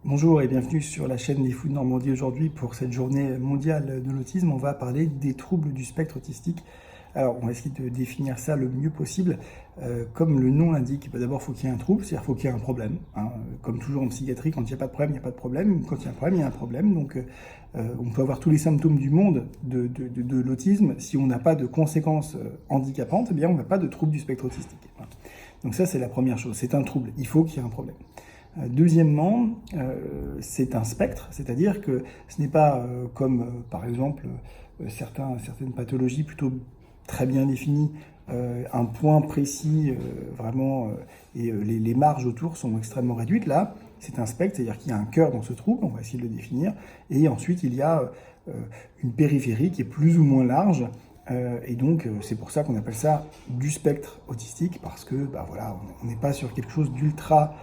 Bonjour et bienvenue sur la chaîne des Fous de Normandie. Aujourd'hui, pour cette journée mondiale de l'autisme, on va parler des troubles du spectre autistique. Alors, on va essayer de définir ça le mieux possible. Comme le nom l'indique, d'abord, il faut qu'il y ait un trouble, c'est-à-dire qu'il faut qu'il y ait un problème. Comme toujours en psychiatrie, quand il n'y a pas de problème, il n'y a pas de problème. Quand il y a un problème, il y a un problème. Donc, on peut avoir tous les symptômes du monde de l'autisme. Si on n'a pas de conséquences handicapantes, eh bien, on n'a pas de trouble du spectre autistique. Voilà. Donc ça, c'est la première chose. C'est un trouble. Il faut qu'il y ait un problème. Deuxièmement, c'est un spectre, c'est-à-dire que ce n'est pas comme par exemple certaines pathologies plutôt très bien définies, un point précis vraiment, et les marges autour sont extrêmement réduites. Là, c'est un spectre, c'est-à-dire qu'il y a un cœur dans ce trouble, on va essayer de le définir, et ensuite il y a une périphérie qui est plus ou moins large. Et donc, c'est pour ça qu'on appelle ça du spectre autistique, parce que voilà, on n'est pas sur quelque chose d'ultra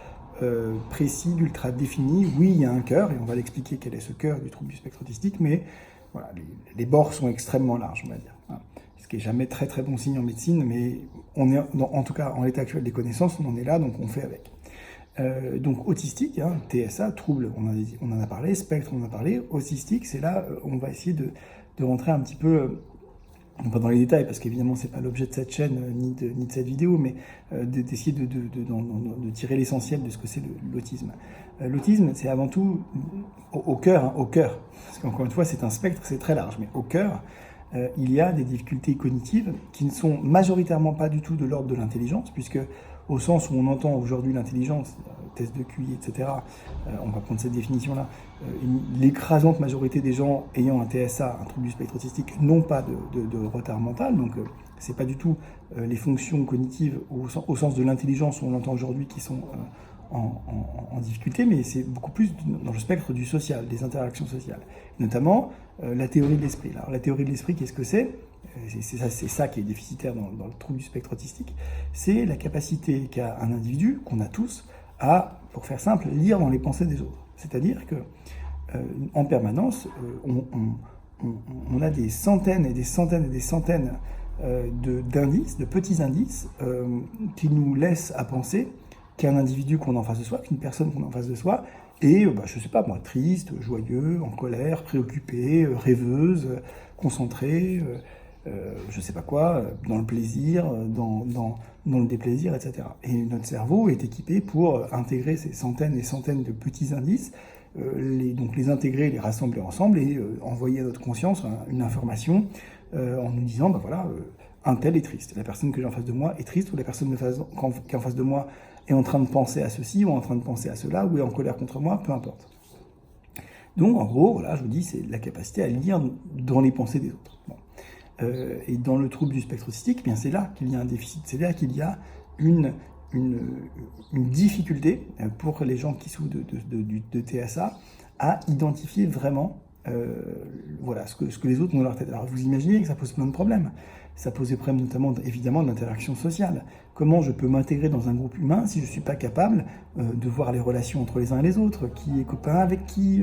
précis, d'ultra défini. Oui, il y a un cœur, et on va l'expliquer quel est ce cœur du trouble du spectre autistique, mais voilà, les bords sont extrêmement larges, on va dire. Ce qui n'est jamais très très bon signe en médecine, mais on est, en tout cas, en l'état actuel des connaissances, on en est là, donc on fait avec. Donc autistique, TSA, trouble, on en a parlé, spectre, on en a parlé, autistique, c'est là, on va essayer de rentrer un petit peu, non pas dans les détails, parce qu'évidemment c'est pas l'objet de cette chaîne, ni de cette vidéo, mais d'essayer de tirer l'essentiel de ce que c'est l'autisme. L'autisme, c'est avant tout au cœur, parce qu'encore une fois c'est un spectre, c'est très large, mais au cœur, il y a des difficultés cognitives qui ne sont majoritairement pas du tout de l'ordre de l'intelligence, puisque au sens où on entend aujourd'hui l'intelligence, test de QI, etc., on va prendre cette définition-là, l'écrasante majorité des gens ayant un TSA, un trouble du spectre autistique, n'ont pas de retard mental, donc c'est pas du tout les fonctions cognitives au sens de l'intelligence où on entend aujourd'hui qui sont en difficulté, mais c'est beaucoup plus dans le spectre du social, des interactions sociales. Notamment la théorie de l'esprit. Alors la théorie de l'esprit, qu'est-ce que c'est ? C'est ça qui est déficitaire dans le trouble du spectre autistique. C'est la capacité qu'a un individu, qu'on a tous, à, pour faire simple, lire dans les pensées des autres. C'est-à-dire que en permanence, on a des centaines et des centaines et des centaines d'indices, de petits indices, qui nous laissent à penser qu'un individu qu'on a en face de soi, qu'une personne qu'on a en face de soi, est, je sais pas moi, triste, joyeux, en colère, préoccupé, rêveuse, concentré, je sais pas quoi, dans le plaisir, dans le déplaisir, etc. Et notre cerveau est équipé pour intégrer ces centaines et centaines de petits indices, donc les intégrer, les rassembler ensemble et envoyer à notre conscience une information en nous disant, voilà, un tel est triste. La personne que j'ai en face de moi est triste, ou la personne qui est en face de moi est en train de penser à ceci, ou en train de penser à cela, ou est en colère contre moi, peu importe. Donc, en gros, voilà, je vous dis, c'est la capacité à lire dans les pensées des autres. Bon. Et dans le trouble du spectre autistique, bien c'est là qu'il y a un déficit, c'est là qu'il y a une difficulté pour les gens qui souffrent de TSA à identifier vraiment voilà, ce que les autres ont dans leur tête. Alors vous imaginez que ça pose plein de problèmes. Ça pose des problèmes notamment, évidemment, de l'interaction sociale. Comment je peux m'intégrer dans un groupe humain si je ne suis pas capable de voir les relations entre les uns et les autres, qui est copain avec qui,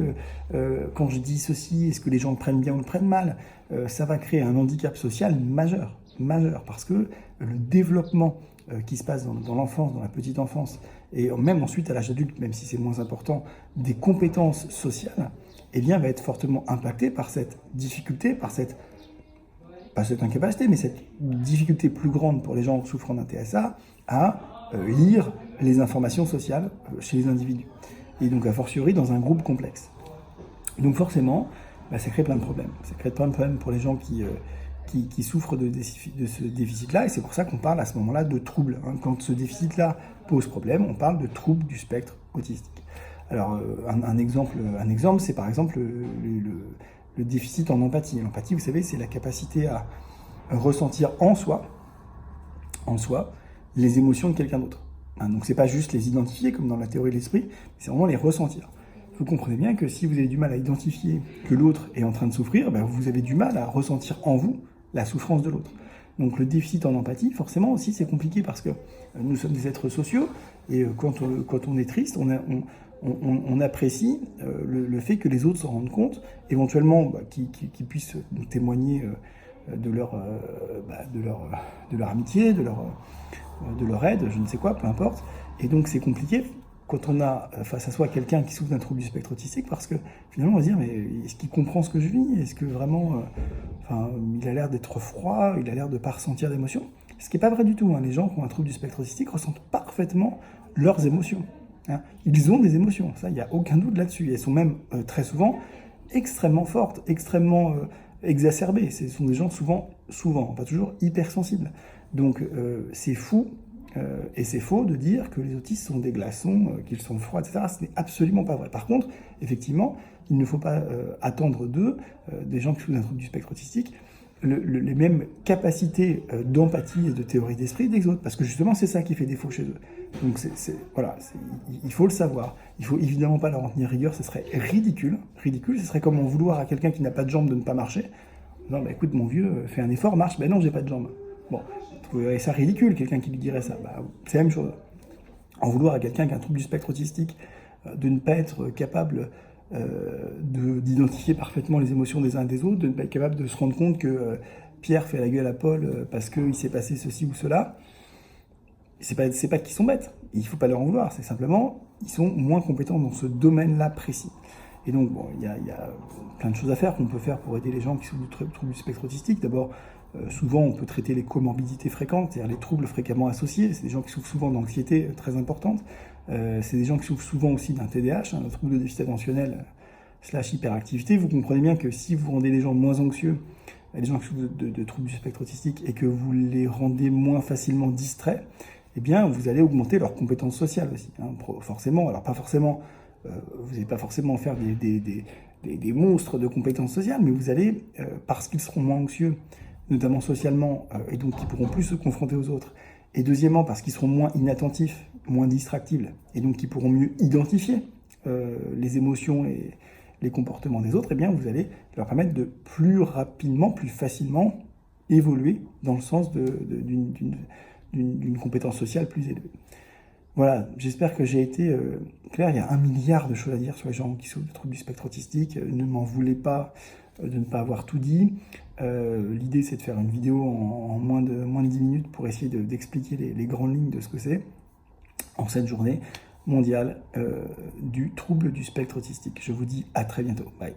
quand je dis ceci, est-ce que les gens le prennent bien ou le prennent mal. Ça va créer un handicap social majeur, parce que le développement qui se passe dans l'enfance, dans la petite enfance, et même ensuite à l'âge adulte, même si c'est moins important, des compétences sociales, eh bien, va être fortement impacté par cette difficulté, pas cette incapacité, mais cette difficulté plus grande pour les gens souffrant d'un TSA à lire les informations sociales chez les individus. Et donc, a fortiori, dans un groupe complexe. Donc, forcément, ça crée plein de problèmes. Ça crée plein de problèmes pour les gens qui souffrent de ce déficit-là, et c'est pour ça qu'on parle à ce moment-là de trouble. Quand ce déficit-là pose problème, on parle de trouble du spectre autistique. Alors, un exemple, c'est par exemple le déficit en empathie. L'empathie, vous savez, c'est la capacité à ressentir en soi, les émotions de quelqu'un d'autre. Donc, c'est pas juste les identifier, comme dans la théorie de l'esprit, c'est vraiment les ressentir. Vous comprenez bien que si vous avez du mal à identifier que l'autre est en train de souffrir, vous avez du mal à ressentir en vous la souffrance de l'autre. Donc le déficit en empathie, forcément aussi, c'est compliqué parce que nous sommes des êtres sociaux, et quand on est triste, on apprécie le fait que les autres s'en rendent compte, éventuellement qu'ils puissent nous témoigner de leur amitié, de leur aide, je ne sais quoi, peu importe. Et donc c'est compliqué quand on a face à soi quelqu'un qui souffre d'un trouble du spectre autistique, parce que finalement on va se dire, mais est-ce qu'il comprend ce que je vis? Est-ce que vraiment, il a l'air d'être froid, il a l'air de ne pas ressentir d'émotions? Ce qui n'est pas vrai du tout, hein. Les gens qui ont un trouble du spectre autistique ressentent parfaitement leurs émotions, hein. Ils ont des émotions, ça, il n'y a aucun doute là-dessus. Elles sont même très souvent extrêmement fortes, extrêmement exacerbées. Ce sont des gens souvent, pas toujours, hypersensibles. Donc c'est fou et c'est faux de dire que les autistes sont des glaçons, qu'ils sont froids, etc. Ce n'est absolument pas vrai. Par contre, effectivement, il ne faut pas attendre d'eux, des gens qui souffrent d'un trouble du spectre autistique, les mêmes capacités d'empathie et de théorie d'esprit des autres, parce que justement c'est ça qui fait défaut chez eux. Donc il faut le savoir. Il faut évidemment pas leur en tenir rigueur, ce serait ridicule. Ce serait comme en vouloir à quelqu'un qui n'a pas de jambes de ne pas marcher. Non, écoute mon vieux, fais un effort, marche. Ben non, j'ai pas de jambes. Bon, vous trouverez ça ridicule, quelqu'un qui lui dirait ça. C'est la même chose. En vouloir à quelqu'un qui a un trouble du spectre autistique de ne pas être capable d'identifier parfaitement les émotions des uns et des autres, de ne pas être capable de se rendre compte que Pierre fait la gueule à Paul parce qu'il s'est passé ceci ou cela. C'est pas qu'ils sont bêtes, il ne faut pas leur en vouloir, c'est simplement ils sont moins compétents dans ce domaine-là précis. Et donc, il y a plein de choses à faire qu'on peut faire pour aider les gens qui souffrent du trouble du spectre autistique. D'abord, souvent, on peut traiter les comorbidités fréquentes, c'est-à-dire les troubles fréquemment associés. C'est des gens qui souffrent souvent d'anxiété très importante. C'est des gens qui souffrent souvent aussi d'un TDAH, un trouble de déficit attentionnel / hyperactivité. Vous comprenez bien que si vous rendez les gens moins anxieux, les gens qui souffrent de troubles du spectre autistique, et que vous les rendez moins facilement distraits, eh bien, vous allez augmenter leurs compétences sociales aussi, hein, forcément. Alors, pas forcément, vous n'allez pas forcément faire des monstres de compétences sociales, mais vous allez, parce qu'ils seront moins anxieux, notamment socialement, et donc qui pourront plus se confronter aux autres, et deuxièmement, parce qu'ils seront moins inattentifs, moins distractibles, et donc qui pourront mieux identifier les émotions et les comportements des autres, eh bien, vous allez leur permettre de plus rapidement, plus facilement évoluer dans le sens d'une compétence sociale plus élevée. Voilà, j'espère que j'ai été clair. Il y a 1 milliard de choses à dire sur les gens qui souffrent de troubles du spectre autistique. Ne m'en voulez pas de ne pas avoir tout dit. L'idée, c'est de faire une vidéo en moins de 10 minutes pour essayer d'expliquer les grandes lignes de ce que c'est en cette journée mondiale du trouble du spectre autistique. Je vous dis à très bientôt. Bye.